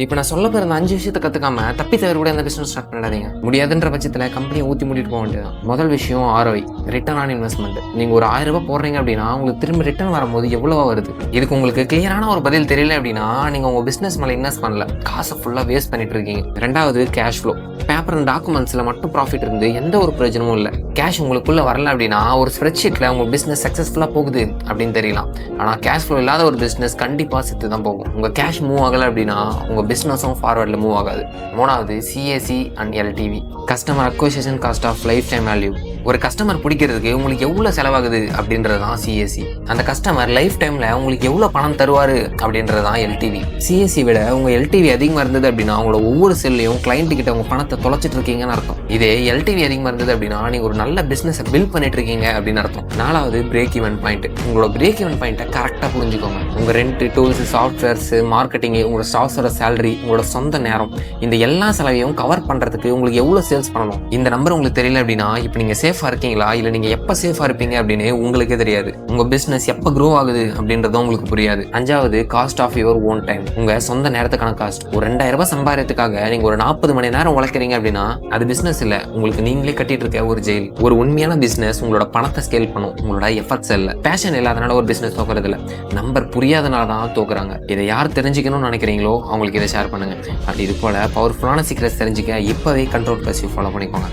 இப்போ நான் சொல்ல போகிற அந்த 5 விஷயத்தை கற்றுக்காம தப்பி தவிர கூட எந்த பிஸ்னஸ் ஸ்டார்ட் பண்ணாதீங்க. முடியாதுன்ற பட்சத்தில் கம்பெனியை ஊற்றி மூடிட்டு போக வேண்டியதான். முதல் விஷயம் ROI, ரிட்டர்ன் ஆன் இன்வெஸ்ட்மெண்ட். நீங்கள் ஒரு 1000 ரூபாய் போடுறீங்க அப்படின்னா உங்களுக்கு திரும்ப ரிட்டர்ன் வரும்போது எவ்வளோ வருது? இதுக்கு உங்களுக்கு கிளியரான ஒரு பதில் தெரியல அப்படின்னா நீங்கள் உங்கள் பிஸ்னஸ் மேலே இன்வெஸ்ட் பண்ணல, காசை ஃபுல்லாக வேஸ்ட் பண்ணிட்டு இருக்கீங்க. ரெண்டாவது கேஷ் ஃப்ளோ. பேப்பர் அண்ட் டாக்குமெண்ட்ஸில் மட்டும் ப்ராஃபிட் இருந்து எந்த ஒரு பிரயோஜனமும் இல்லை. கேஷ் உங்களுக்குள்ளே வரல அப்படின்னா ஒரு ஸ்ப்ரெட்ஷீட்டில் உங்கள் பிஸ்னஸ் சக்ஸஸ்ஃபுல்லாக போகுது அப்படின்னு தெரியலாம். ஆனால் கேஷ் ஃப்ளோ இல்லாத ஒரு பிஸ்னஸ் கண்டிப்பாக செத்து தான் போகும். உங்கள் கேஷ் மூவ் ஆகலை அப்படின்னா உங்கள் பிஸ்னஸும் ஃபார்வர்டில் மூவ் ஆகாது. மூணாவது CAC and LTV, customer acquisition cost of lifetime value. ஒரு கஸ்டமர் பிடிக்கிறதுக்கு உங்களுக்கு எவ்வளோ செலவாகுது அப்படின்றது தான் CAC. அந்த கஸ்டமர் லைஃப் டைமில் உங்களுக்கு எவ்வளோ பணம் தருவார் அப்படின்றது தான் LTV. CAC விட உங்கள் LTV அதிகமாக இருந்தது அப்படின்னா உங்களோட ஒவ்வொரு செல்லையும் கிளைண்ட்டுக்கிட்ட உங்கள் பணத்தை தொலைச்சிட்டு இருக்கீங்கன்னு அர்த்தம். இதே LTV அதிகமாக இருந்தது அப்படின்னா நீங்கள் ஒரு நல்ல பிஸ்னஸை பில்ட் பண்ணிட்டு இருக்கீங்க அப்படின்னு அர்த்தம். நாலாவது பிரேக் ஈவன் பாயிண்ட். உங்களோட பிரேக் ஈவன் பாயிண்ட்டை கரெக்டாக புரிஞ்சுக்கோங்க. உங்கள் ரெண்ட், டூல்ஸ், சாஃப்ட்வேர்ஸ், மார்க்கெட்டிங், உங்களோட ஸ்டாஃப்ஸோட சேலரி, உங்களோட சொந்த நேரம், இந்த எல்லா செலவையும் கவர் பண்ணுறதுக்கு உங்களுக்கு எவ்வளோ சேல்ஸ் பண்ணணும். இந்த நம்பர் உங்களுக்கு தெரியல அப்படின்னா இப்போ நீங்கள் சேஃபாக இருக்கீங்களா இல்லை நீங்கள் எப்போ சேஃபாக இருப்பீங்க அப்படின்னு உங்களுக்கே தெரியாது. உங்கள் பிஸ்னஸ் எப்போ க்ரோ ஆகுது அப்படின்றதும் உங்களுக்கு புரியாது. அஞ்சாவது cost of your own time. உங்கள் சொந்த நேரத்துக்கான காஸ்ட். ஒரு 2000 ரூபாய் சம்பாதிக்கிறதுக்காக நீங்கள் ஒரு 40 மணி நேரம் உழைக்கிறீங்க அப்படின்னா அது பிஸ்னஸ் இல்லை, உங்களுக்கு நீங்களே கட்டிட்டு இருக்க ஒரு ஜெயில். ஒரு உண்மையான பிஸ்னஸ் உங்களோட பணத்தை ஸ்கேல் பண்ணும், உங்களோட எஃபர்ட்ஸ் இல்லை. பேஷன் இல்லாதனால ஒரு பிஸ்னஸ் தோக்குறது இல்லை, நம்பர் புரியாதனால தான் தோக்குறாங்க. இதை யார் தெரிஞ்சுக்கணும்னு நினைக்கிறீங்களோ அவங்களுக்கு இதை ஷேர் பண்ணுங்க. அப்படி இது போல பவர்ஃபுல்லான சீக்ரெட்ஸ் தெரிஞ்சுக்க இப்போவே கண்ட்ரோல் +U ஃபாலோ பண்ணிக்கோங்க.